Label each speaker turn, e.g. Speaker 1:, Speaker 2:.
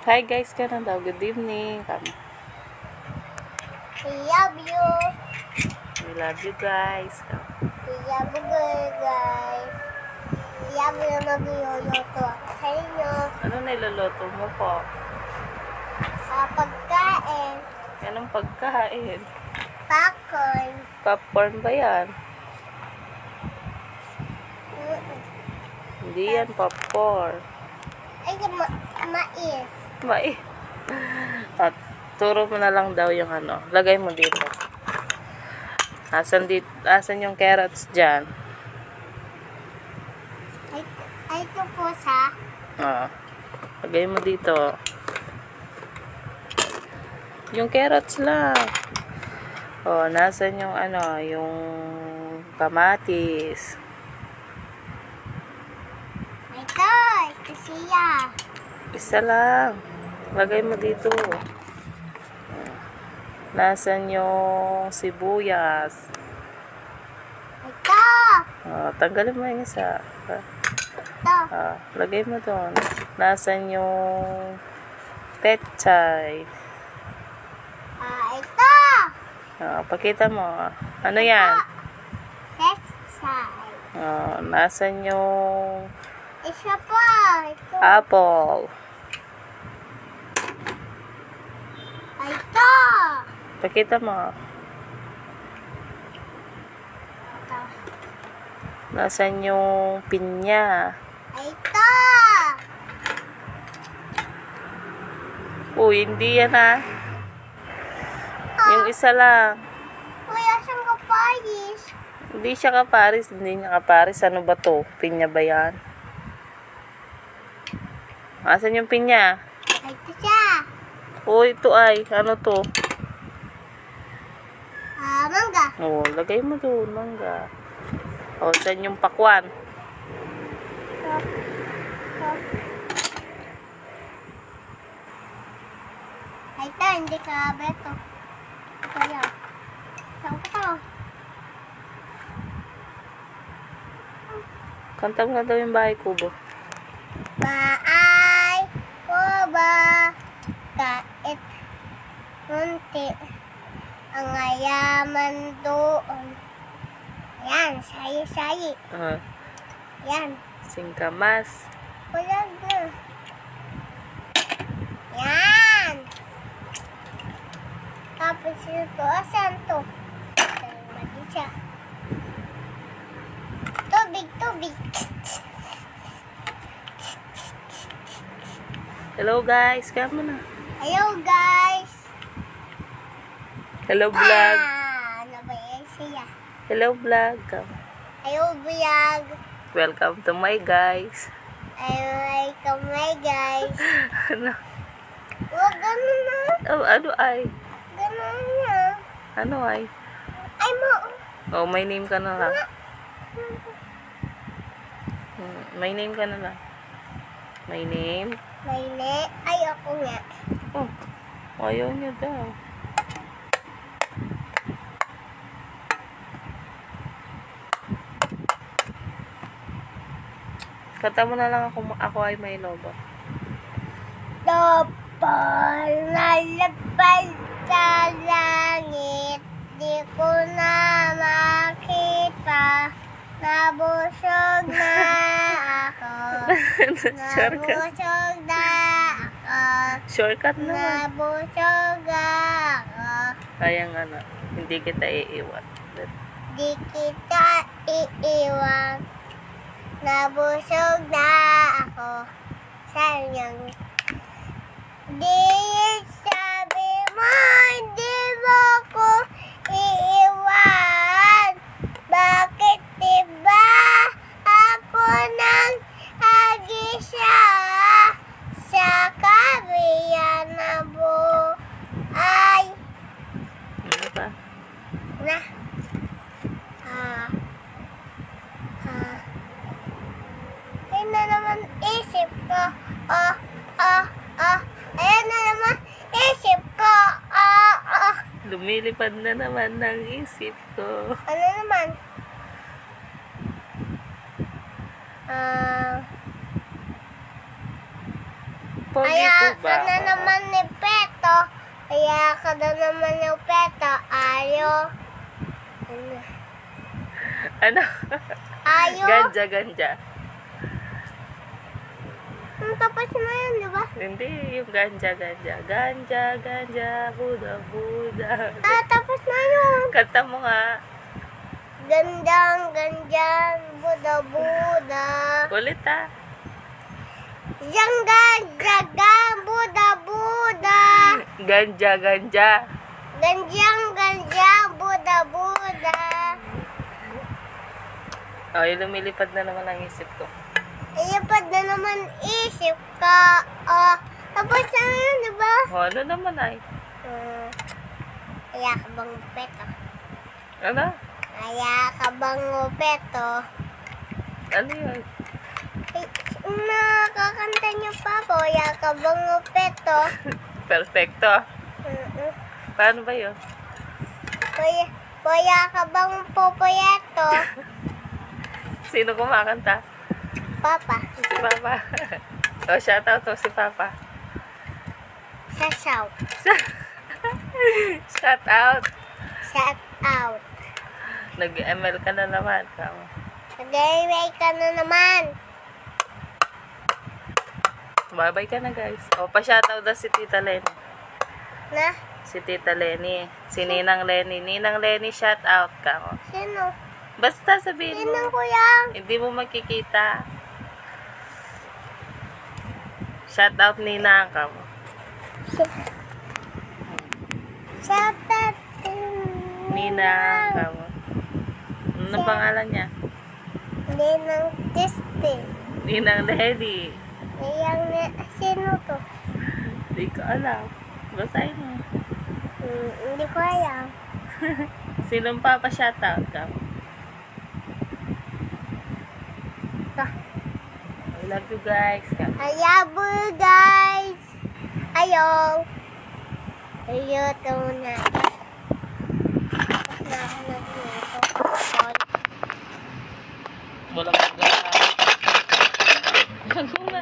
Speaker 1: Hi guys, ka na daw. Good evening.
Speaker 2: We love you.
Speaker 1: We love you guys.
Speaker 2: We love you guys. We love you na niluluto sa inyo.
Speaker 1: Ano niluluto mo po?
Speaker 2: Pagkain.
Speaker 1: Anong pagkain?
Speaker 2: Popcorn.
Speaker 1: Popcorn ba yan? Hindi yan popcorn.
Speaker 2: Ay, mais.
Speaker 1: Mai. At turo mo na lang daw yung ano. Lagay mo dito. Asan yung carrots dyan?
Speaker 2: Ay, ito po sa...
Speaker 1: Lagay mo dito. Yung carrots lang. Nasan yung ano, yung kamatis.
Speaker 2: Ito siya.
Speaker 1: Isa lang. Lagay mo dito. Nasan yung sibuyas?
Speaker 2: Ito.
Speaker 1: Tanggalin mo yung isa.
Speaker 2: Ito.
Speaker 1: Lagay mo doon. Nasan yung pechay?
Speaker 2: Ito.
Speaker 1: Pakita mo. Ano yan?
Speaker 2: Pechay.
Speaker 1: Nasan yung
Speaker 2: Isa pa. Ito.
Speaker 1: apple?
Speaker 2: Ito.
Speaker 1: Pakita mo.
Speaker 2: Ito.
Speaker 1: Nasan yung pinya?
Speaker 2: Ito.
Speaker 1: Uy, hindi yan Yung isa lang.
Speaker 2: Kuya, saan ka Paris?
Speaker 1: Hindi siya kaparis. Hindi niya kaparis. Ano ba to? Pinya ba yan? Asan yung pinya?
Speaker 2: Ito siya.
Speaker 1: Uy, ito ay. Ano to?
Speaker 2: Mangga.
Speaker 1: Lagay mo doon. Mangga. Saan yung pakwan?
Speaker 2: Ito, hindi ka beto. Kaya. Saan ko to?
Speaker 1: Kanta mo na daw yung bahay kubo.
Speaker 2: Baay ko ba kahit munti ang ayaman doon. Yan, sayi-sayi. Yan.
Speaker 1: Singkamas.
Speaker 2: Kulag na. Yan. Tapos ito, asan to? Asan ba siya? Tubig, tubig.
Speaker 1: Hello guys. Kama na.
Speaker 2: Hello guys.
Speaker 1: Hello vlog.
Speaker 2: Ano ba yan siya?
Speaker 1: Hello vlog.
Speaker 2: Hello vlog.
Speaker 1: Welcome to my guys.
Speaker 2: Welcome my guys.
Speaker 1: Ano?
Speaker 2: Huwag ganun na.
Speaker 1: Ano ay?
Speaker 2: Ganun na.
Speaker 1: Ano ay?
Speaker 2: Ay mo.
Speaker 1: My name ka na lang. My name ka na lang. My name.
Speaker 2: May ne. Ay ako nga.
Speaker 1: Ayaw niya daw. Kata mo na lang ako ay may lobo.
Speaker 2: Topol lalabas sa langit. Di ko na makita. Nabusog na ako. Nabusog na ako.
Speaker 1: Shortcut naman.
Speaker 2: Nabusog ako.
Speaker 1: Kaya nga na. Hindi kita iiwan.
Speaker 2: Di kita iiwan. Nabusog na ako. Sayang. Di sabi mo, di mo ko iiwan. Bakit diba ako nang agisya sa kabiyan na buhay?
Speaker 1: Ano ba?
Speaker 2: Na. Ayun na naman isip ko. Ayun na naman isip ko.
Speaker 1: Lumilipad na naman ng isip ko.
Speaker 2: Ano naman?
Speaker 1: Pogi
Speaker 2: Kaya
Speaker 1: po ba?
Speaker 2: ka na naman ni Peto. Kaya ka na naman ni Peto.
Speaker 1: Ano?
Speaker 2: Ayo.
Speaker 1: Ganja.
Speaker 2: Tapos na yun, di ba?
Speaker 1: Hindi, yung ganja. Ganja, Buda.
Speaker 2: Tapos na yun.
Speaker 1: Kanta mo nga.
Speaker 2: Gandang, Buda.
Speaker 1: Ulit ha.
Speaker 2: Jangga, Buda.
Speaker 1: Ganja.
Speaker 2: Ganjang, Buda.
Speaker 1: Oh, yung lumilipad na naman ang isip ko.
Speaker 2: Iyapad na naman isip ka. Tapos na yun, di ba?
Speaker 1: Oh, ano naman ay?
Speaker 2: Kaya ka bang Peto?
Speaker 1: Ano?
Speaker 2: Kaya ka bang Peto?
Speaker 1: Ano yun?
Speaker 2: Nakakanta niyo pa po. Kaya ka bang Peto?
Speaker 1: Perfecto. Paano ba yun?
Speaker 2: Kaya ka bang Popoyeto?
Speaker 1: Sino kumakanta?
Speaker 2: Papa.
Speaker 1: Si Papa. Oh, shoutout to si Papa.
Speaker 2: Shout
Speaker 1: Shoutout.
Speaker 2: out.
Speaker 1: Nag-ML ka na naman.
Speaker 2: Nag-iway ka na naman.
Speaker 1: Bye-bye ka na, guys. O, pa-shoutout na si Tita Lenny.
Speaker 2: Na?
Speaker 1: Si Tita Lenny. Si Ninang Lenny. Ninang Lenny, shoutout ka. O.
Speaker 2: Sino?
Speaker 1: Basta sabihin mo.
Speaker 2: Sino kuya?
Speaker 1: Hindi mo makikita. Shoutout Ninang ka mo.
Speaker 2: Shout out.
Speaker 1: Ninang ka mo. Ano pangalan niya?
Speaker 2: Ninang Justin.
Speaker 1: Ninang Lenny.
Speaker 2: Sino to?
Speaker 1: Hindi ko alam. Basahin mo.
Speaker 2: Hindi ko alam.
Speaker 1: Sinong papa-shoutout ka mo? I love you guys.
Speaker 2: Ayabo guys. Ayaw. Ayoko na.
Speaker 1: Walang pagkakita. Ano na